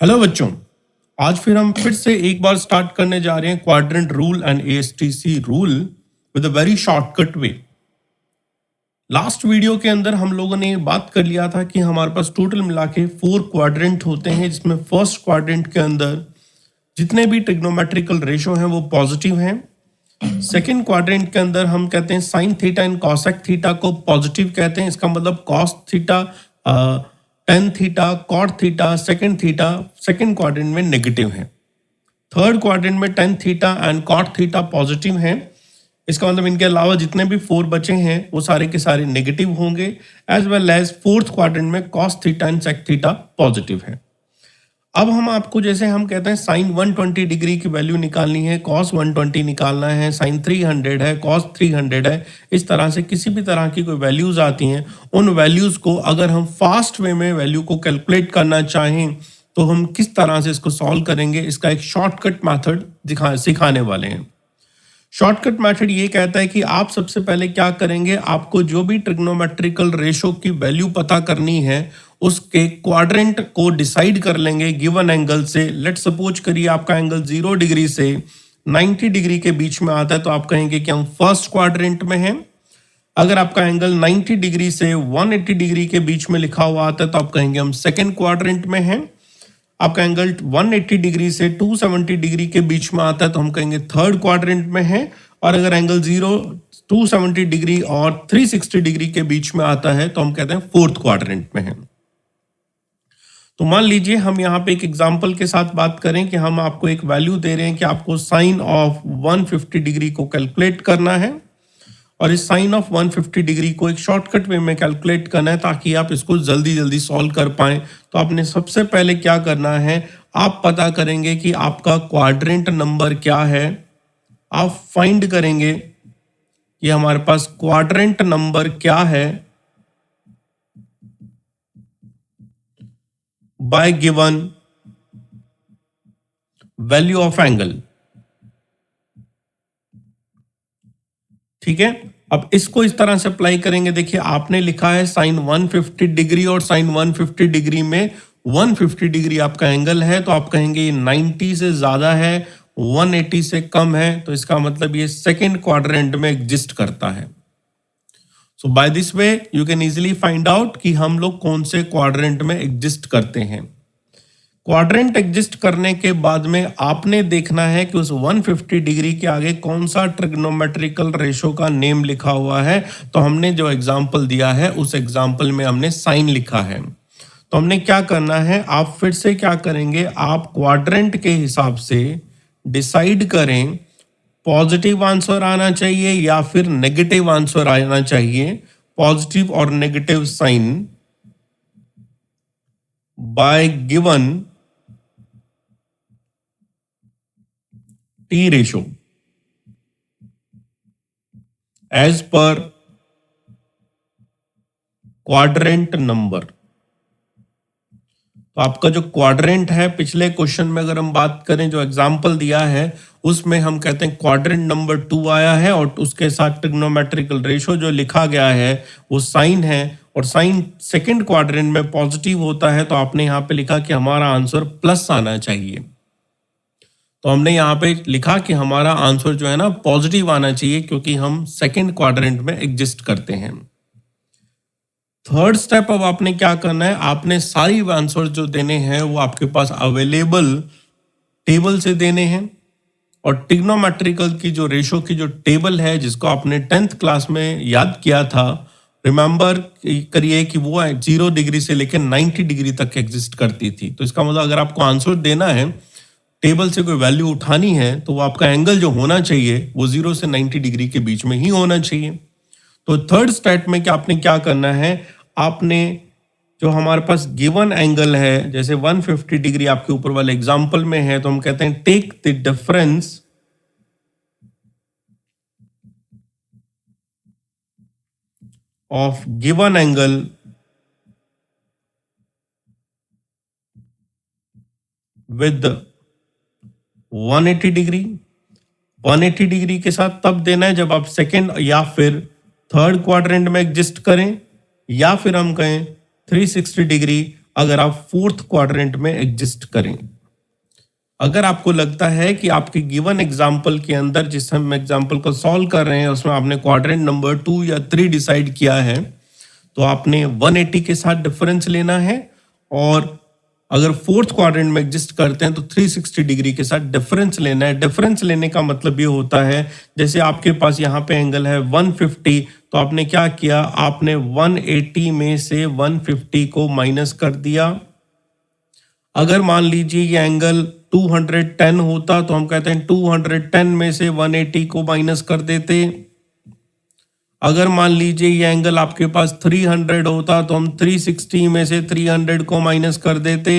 Hello बच्चों। आज फिर से एक बार स्टार्ट करने जा रहे हैं quadrant rule and ASTC rule with a very shortcut way. Last video के अंदर हम लोगों ने बात कर लिया था कि हमारे पास टोटल मिला के 4 क्वाड्रेंट होते हैं, जिसमें फर्स्ट क्वाड्रेंट के अंदर जितने भी ट्रिग्नोमेट्रिकल रेशो हैं वो पॉजिटिव हैं। सेकेंड क्वाड्रेंट के अंदर हम कहते हैं sine theta and cosec theta को पॉजिटिव कहते हैं। इसका मतलब cos theta, tan theta, cot theta, second theta second quadrant में नेगेटिव है। थर्ड क्वाड्रेंट में tan theta and cot theta positive है। इसका मतलब इनके अलावा जितने भी 4 बचे हैं वो सारे के सारे नेगेटिव होंगे। As well as fourth quadrant में cos theta and sec theta positive है। अब हम आपको जैसे हम कहते हैं साइन 120 डिग्री की वैल्यू निकालनी है, कॉस 120 निकालना है, साइन 300 है, कॉस 300 है, इस तरह से किसी भी तरह की कोई वैल्यूज आती हैं, उन वैल्यूज को अगर हम फास्ट वे में वैल्यू को कैलकुलेट करना चाहें तो हम किस तरह से इसको सॉल्व करेंगे, इसका एक शॉर्टकट मेथड सिखाने वाले हैं। शॉर्टकट मेथड ये कहता है कि आप सबसे पहले क्या करेंगे, आपको जो भी ट्रिग्नोमेट्रिकल रेशो की वैल्यू पता करनी है उसके क्वाड्रेंट को डिसाइड कर लेंगे गिवन एंगल से। लेट सपोज करिए आपका एंगल 0 डिग्री से 90 डिग्री के बीच में आता है तो आप कहेंगे कि हम फर्स्ट क्वाड्रेंट में हैं। अगर आपका एंगल 90 डिग्री से 180 डिग्री के बीच में लिखा हुआ आता है तो आप कहेंगे हम सेकेंड क्वाड्रेंट में हैं। आपका एंगल 180 डिग्री से 270 डिग्री के बीच में आता है तो हम कहेंगे थर्ड क्वाड्रेंट में है। और अगर एंगल 270 डिग्री और 360 डिग्री के बीच में आता है तो हम कहते हैं फोर्थ क्वाड्रेंट में है। तो मान लीजिए हम यहाँ पे एक एग्जांपल के साथ बात करें कि हम आपको एक वैल्यू दे रहे हैं कि आपको साइन ऑफ 150 डिग्री को कैलकुलेट करना है और इस साइन ऑफ 150 डिग्री को एक शॉर्टकट वे में कैलकुलेट करना है ताकि आप इसको जल्दी जल्दी सॉल्व कर पाएं। तो आपने सबसे पहले क्या करना है, आप पता करेंगे कि आपका क्वाड्रेंट नंबर क्या है। आप फाइंड करेंगे कि हमारे पास क्वाड्रेंट नंबर क्या है bye given value of angle. ठीक है, अब इसको इस तरह से अप्लाई करेंगे। देखिए आपने लिखा है साइन 150 डिग्री और साइन 150 डिग्री में 150 डिग्री आपका एंगल है तो आप कहेंगे ये 90 से ज्यादा है, 180 से कम है, तो इसका मतलब ये सेकेंड क्वाड्रेंट में एग्जिस्ट करता है। So by this way you can easily find out कि हम लोग कौन से क्वाड्रेंट में एग्जिस्ट करते हैं। क्वाड्रेंट एग्जिस्ट करने के बाद में आपने देखना है कि उस 150 डिग्री के आगे कौन सा ट्रिग्नोमेट्रिकल रेशो का नेम लिखा हुआ है। तो हमने जो एग्जांपल दिया है उस एग्जांपल में हमने साइन लिखा है। तो हमने क्या करना है, आप फिर से क्या करेंगे, आप क्वाड्रेंट के हिसाब से डिसाइड करें पॉजिटिव आंसर आना चाहिए या फिर नेगेटिव आंसर आना चाहिए। पॉजिटिव और negative sign by given T ratio as per quadrant number. तो आपका जो क्वाड्रेंट है, पिछले क्वेश्चन में अगर हम बात करें जो एग्जांपल दिया है उसमें हम कहते हैं क्वाड्रेंट नंबर 2 आया है और उसके साथ ट्रिग्नोमेट्रिकल रेशो जो लिखा गया है वो साइन है और साइन सेकंड क्वाड्रेंट में पॉजिटिव होता है। तो आपने यहाँ पे लिखा कि हमारा आंसर प्लस आना चाहिए। तो हमने यहाँ पे लिखा कि हमारा आंसर जो है ना पॉजिटिव आना चाहिए क्योंकि हम सेकंड क्वाड्रेंट में एग्जिस्ट करते हैं। थर्ड स्टेप अब आपने क्या करना है, आपने सारी आंसर जो देने हैं वो आपके पास अवेलेबल टेबल से देने हैं और ट्रिग्नोमेट्रिकल की जो रेशो की जो टेबल है जिसको आपने 10th क्लास में याद किया था, रिमेंबर करिए कि वो 0 डिग्री से लेकर 90 डिग्री तक एग्जिस्ट करती थी। तो इसका मतलब अगर आपको आंसर देना है, टेबल से कोई वैल्यू उठानी है तो वो आपका एंगल जो होना चाहिए वो 0 से 90 डिग्री के बीच में ही होना चाहिए। तो थर्ड स्टेप में क्या आपने क्या करना है, आपने जो हमारे पास गिवन एंगल है जैसे 150 डिग्री आपके ऊपर वाले एग्जांपल में है तो हम कहते हैं take the difference of given angle with 180 degree. 180 degree के साथ तब देना है जब आप सेकेंड या फिर थर्ड क्वाड्रेंट में एग्जिस्ट करें या फिर हम कहें 360 डिग्री अगर आप फोर्थ क्वाड्रेंट में एग्जिस्ट करें। अगर आपको लगता है कि आपके गिवन एग्जाम्पल के अंदर जिस हम एग्जाम्पल को सॉल्व कर रहे हैं उसमें आपने क्वाड्रेंट नंबर 2 या 3 डिसाइड किया है, तो आपने 180 के साथ डिफरेंस लेना है, और अगर फोर्थ क्वाड्रेंट में एग्जिस्ट करते हैं तो 360 डिग्री के साथ डिफरेंस लेना है। डिफरेंस लेने का मतलब ये होता है, जैसे आपके पास यहाँ पे एंगल है 150, तो आपने क्या किया, आपने 180 में से 150 को माइनस कर दिया। अगर मान लीजिए ये एंगल 210 होता तो हम कहते हैं 210 में से 180 को माइनस कर देते। अगर मान लीजिए ये एंगल आपके पास 300 होता तो हम 360 में से 300 को माइनस कर देते।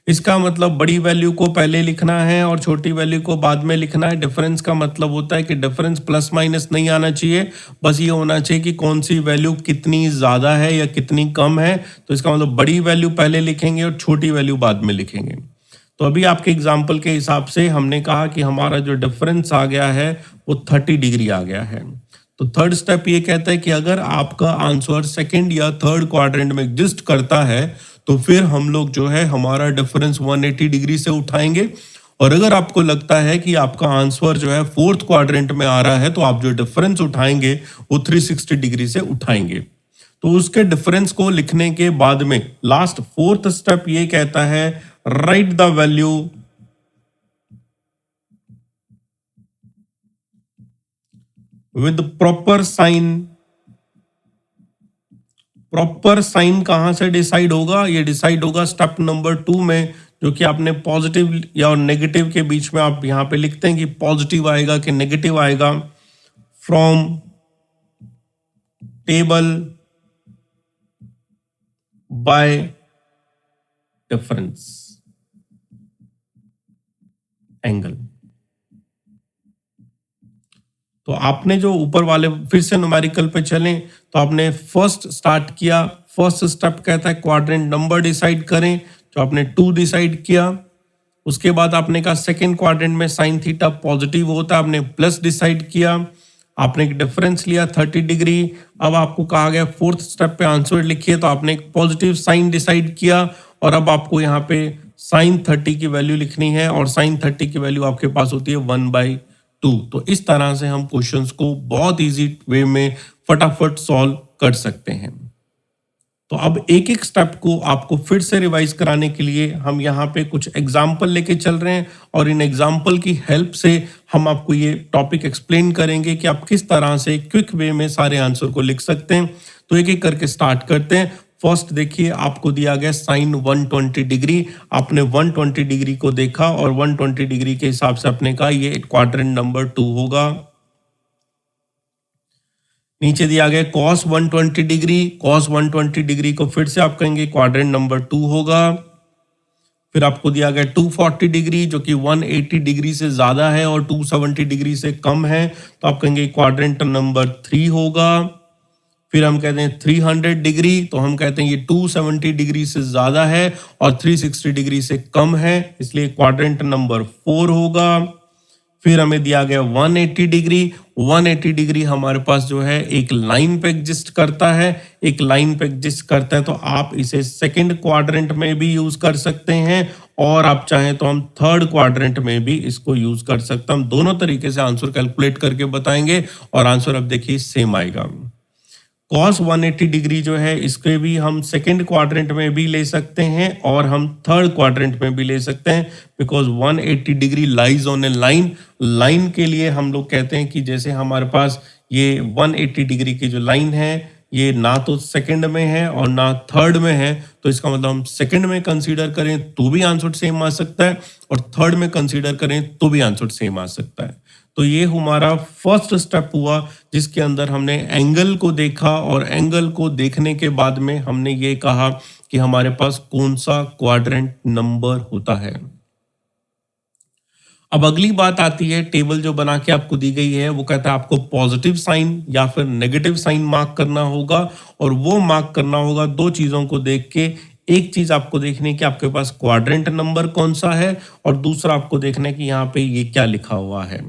इसका मतलब बड़ी वैल्यू को पहले लिखना है और छोटी वैल्यू को बाद में लिखना है। डिफरेंस का मतलब होता है कि डिफरेंस प्लस माइनस नहीं आना चाहिए, बस ये होना चाहिए कि कौन सी वैल्यू कितनी ज़्यादा है या कितनी कम है। तो इसका मतलब बड़ी वैल्यू पहले लिखेंगे और छोटी वैल्यू बाद में लिखेंगे। तो अभी आपके एग्जाम्पल के हिसाब से हमने कहा कि हमारा जो डिफरेंस आ गया है वो 30 डिग्री आ गया है। तो थर्ड स्टेप ये कहता है कि अगर आपका आंसर सेकंड या थर्ड क्वाड्रेंट में एग्जिस्ट करता है तो फिर हम लोग जो है हमारा डिफरेंस 180 डिग्री से उठाएंगे, और अगर आपको लगता है कि आपका आंसर जो है फोर्थ क्वाड्रेंट में आ रहा है तो आप जो डिफरेंस उठाएंगे वो 360 डिग्री से उठाएंगे। तो उसके डिफरेंस को लिखने के बाद में लास्ट फोर्थ स्टेप ये कहता है, write the value with proper sign. Proper sign कहां से डिसाइड होगा, ये डिसाइड होगा स्टेप नंबर 2 में, जो कि आपने पॉजिटिव या नेगेटिव के बीच में आप यहां पे लिखते हैं कि पॉजिटिव आएगा कि नेगेटिव आएगा। From table by difference angle. तो आपने जो ऊपर वाले फिर से न्यूमेरिकल पे चलें तो आपने फर्स्ट स्टार्ट किया। फर्स्ट स्टेप कहता है क्वाड्रेंट नंबर डिसाइड करें, जो आपने 2 डिसाइड किया। उसके बाद आपने कहा सेकंड क्वाड्रेंट में साइन थीटा पॉजिटिव होता है, आपने प्लस डिसाइड किया। आपने एक डिफरेंस लिया 30 डिग्री। अब आपको कहा गया फोर्थ स्टेप पे आंसर लिखिए, तो आपने एक पॉजिटिव साइन डिसाइड किया, और अब आपको यहाँ पे साइन 30 की वैल्यू लिखनी है, और साइन 30 की वैल्यू आपके पास होती है 1/2। तो इस तरह से हम क्वेश्चंस को बहुत इजी वे में फटाफट सॉल्व कर सकते हैं। तो अब एक एक स्टेप को आपको फिर से रिवाइज कराने के लिए हम यहाँ पे कुछ एग्जाम्पल लेके चल रहे हैं, और इन एग्जाम्पल की हेल्प से हम आपको ये टॉपिक एक्सप्लेन करेंगे कि आप किस तरह से क्विक वे में सारे आंसर को लिख सकते हैं। तो एक एक करके स्टार्ट करते हैं। फर्स्ट देखिए, आपको दिया गया साइन 120 डिग्री। आपने 120 डिग्री को देखा और 120 डिग्री के हिसाब से आपने कहा ये क्वाड्रेंट नंबर 2 होगा। नीचे दिया गया cos 120 डिग्री। cos 120 डिग्री को फिर से आप कहेंगे क्वाड्रेंट नंबर 2 होगा। फिर आपको दिया गया 240 डिग्री, जो कि 180 डिग्री से ज्यादा है और 270 डिग्री से कम है, तो आप कहेंगे क्वाड्रेंट नंबर 3 होगा। फिर हम कहते हैं 300 डिग्री, तो हम कहते हैं ये 270 डिग्री से ज्यादा है और 360 डिग्री से कम है, इसलिए क्वाड्रेंट नंबर 4 होगा। फिर हमें दिया गया 180 डिग्री। 180 डिग्री हमारे पास जो है एक लाइन पे एग्जिस्ट करता है। एक लाइन पे एग्जिस्ट करता है तो आप इसे सेकंड क्वाड्रेंट में भी यूज कर सकते हैं, और आप चाहें तो हम थर्ड क्वाड्रेंट में भी इसको यूज कर सकते हैं। हम दोनों तरीके से आंसर कैलकुलेट करके बताएंगे, और आंसर अब देखिए सेम आएगा। cos 180 डिग्री जो है इसके भी हम सेकंड क्वाड्रेंट में भी ले सकते हैं और हम थर्ड क्वाड्रेंट में भी ले सकते हैं, because 180 degree lies on A line. Line के लिए हम लोग कहते हैं कि जैसे हमारे पास ये 180 डिग्री की जो लाइन है ये ना तो सेकंड में है और ना थर्ड में है, तो इसका मतलब हम सेकंड में कंसीडर करें तो भी आंसर सेम आ सकता है, और थर्ड में कंसीडर करें तो भी आंसर सेम आ सकता है। तो ये हमारा फर्स्ट स्टेप हुआ जिसके अंदर हमने एंगल को देखा, और एंगल को देखने के बाद में हमने ये कहा कि हमारे पास कौन सा क्वाड्रेंट नंबर होता है। अब अगली बात आती है, टेबल जो बना के आपको दी गई है वो कहता है आपको पॉजिटिव साइन या फिर नेगेटिव साइन मार्क करना होगा, और वो मार्क करना होगा दो चीजों को देख के। एक चीज आपको देखनी है कि आपके पास क्वाड्रेंट नंबर कौन सा है, और दूसरा आपको देखना है कि यहाँ पे ये क्या लिखा हुआ है।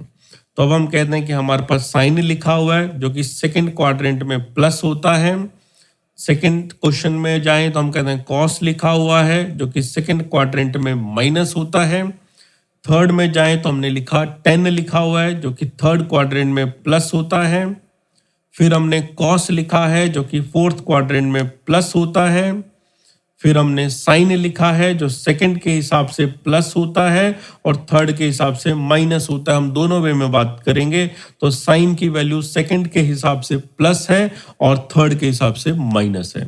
तो अब हम कहते हैं कि हमारे पास साइन लिखा हुआ है जो कि सेकंड क्वाड्रेंट में प्लस होता है। सेकंड क्वेश्चन में जाएं तो हम कहते हैं कॉस लिखा हुआ है जो कि सेकंड क्वाड्रेंट में माइनस होता है। थर्ड में जाएं तो हमने लिखा 10 लिखा हुआ है जो कि थर्ड क्वाड्रेंट में प्लस होता है। फिर हमने कॉस लिखा है जो कि फोर्थ क्वाड्रेंट में प्लस होता है। फिर हमने साइन लिखा है जो सेकंड के हिसाब से प्लस होता है और थर्ड के हिसाब से माइनस होता है। हम दोनों वे में बात करेंगे तो साइन की वैल्यू सेकंड के हिसाब से प्लस है और थर्ड के हिसाब से माइनस है।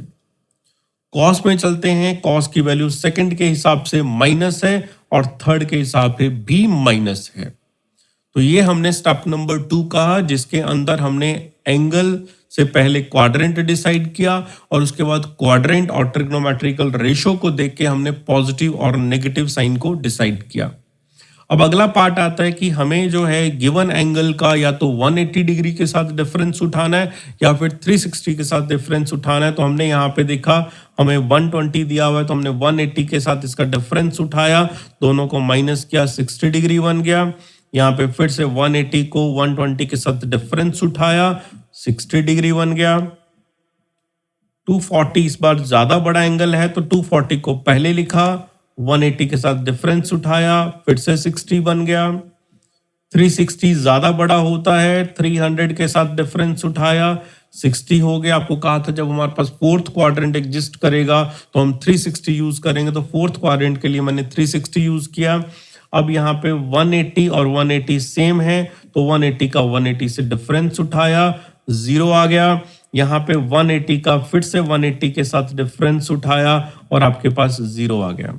कॉस में चलते हैं, कॉस की वैल्यू सेकंड के हिसाब से माइनस है और थर्ड के हिसाब से भी माइनस है। तो ये हमने स्टेप नंबर 2 कहा जिसके अंदर हमने एंगल से पहले क्वाड्रेंट डिसाइड किया और उसके बाद क्वाड्रेंट और ट्रिग्नोमेट्रिकल रेशो को देख के हमने पॉजिटिव और नेगेटिव साइन को डिसाइड किया। अब अगला पार्ट आता है कि हमें जो है गिवन एंगल का या तो 180 डिग्री के साथ डिफरेंस उठाना है या फिर 360 के साथ डिफरेंस उठाना है। तो हमने यहाँ पे देखा हमें 120 दिया हुआ है तो हमने 180 के साथ इसका डिफरेंस उठाया, दोनों को माइनस किया, 60 डिग्री बन गया। यहाँ पे फिर से 180 को 120 के साथ डिफरेंस उठाया, 60 डिग्री बन गया। 240 इस बार ज्यादा बड़ा एंगल है तो 240 को पहले लिखा, 180 के साथ डिफरेंस उठाया, फिर से 60 बन गया। 360 ज्यादा बड़ा होता है, 300 के साथ डिफरेंस उठाया, 60 हो गया। आपको कहा था जब हमारे पास फोर्थ क्वाड्रेंट एग्जिस्ट करेगा तो हम 360 यूज करेंगे, तो फोर्थ क्वाड्रेंट के लिए मैंने 360 यूज किया। अब यहाँ पे 180 और 180 सेम है तो 180 का 180 से डिफरेंस उठाया, 0 आ गया। यहाँ पे 180 का फिर से 180 के साथ डिफरेंस उठाया और आपके पास 0 आ गया।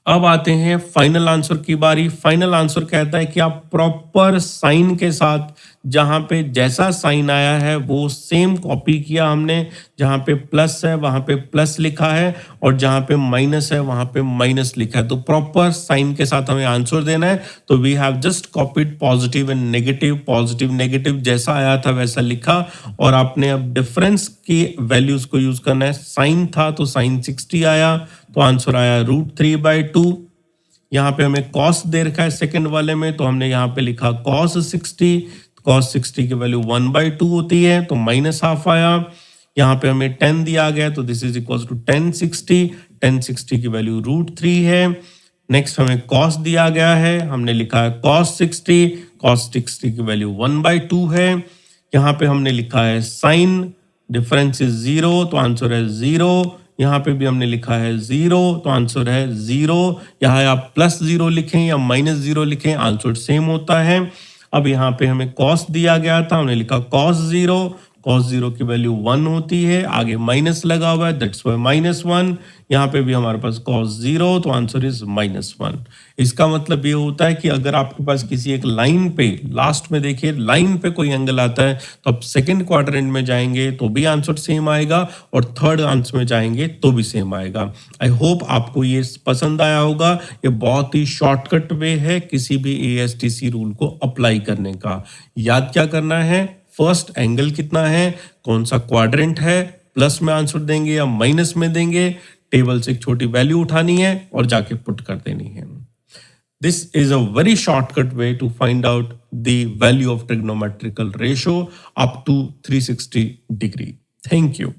अब आते हैं फाइनल आंसर की बारी। फाइनल आंसर कहता है कि आप प्रॉपर साइन के साथ जहां पे जैसा साइन आया है वो सेम कॉपी किया हमने। जहां पे प्लस है वहां पे प्लस लिखा है और जहां पे माइनस है वहां पे माइनस लिखा है। तो प्रॉपर साइन के साथ हमें आंसर देना है। तो we have just copied positive and negative, positive negative जैसा आया था वैसा लिखा और आपने अब डिफरेंस की वैल्यूज को यूज करना है। साइन था तो साइन 60 आया तो आंसर आया √3/2। यहाँ पे हमें कॉस दे रखा है सेकंड वाले में तो हमने यहाँ पे लिखा cos 60। cos 60 की वैल्यू 1/2 होती है तो -½ आया। यहाँ पे हमें 10 दिया गया तो दिस इज इक्वल टू 1060। 1060 की वैल्यू √3 है। नेक्स्ट हमें cos दिया गया है, हमने लिखा है cos 60। cos 60 की वैल्यू 1/2 है। यहाँ पे हमने लिखा है sin, डिफरेंस इज 0 तो आंसर है 0। यहाँ पे भी हमने लिखा है 0 तो आंसर है 0। यहाँ आप +0 लिखें या -0 लिखें आंसर सेम होता है। अब यहाँ पे हमें cos दिया गया था, हमने लिखा cos 0। cos 0 की वैल्यू 1 होती है, आगे माइनस लगा हुआ है दैट्स वाई -1। यहाँ पे भी हमारे पास cos 0 तो आंसर इज -1। इसका मतलब ये होता है कि अगर आपके पास किसी एक लाइन पे लास्ट में देखिए लाइन पे कोई एंगल आता है तो आप सेकंड क्वाड्रेंट में जाएंगे तो भी आंसर सेम आएगा और थर्ड आंसर में जाएंगे तो भी सेम आएगा। आई होप आपको ये पसंद आया होगा। ये बहुत ही शॉर्टकट वे है किसी भी ASTC रूल को अप्लाई करने का। याद क्या करना है, फर्स्ट एंगल कितना है, कौन सा क्वाड्रेंट है, प्लस में आंसर देंगे या माइनस में देंगे, टेबल से एक छोटी वैल्यू उठानी है और जाके पुट कर देनी है। This is a very shortcut way to find out the value of trigonometrical ratio up to 360 degree. Thank you.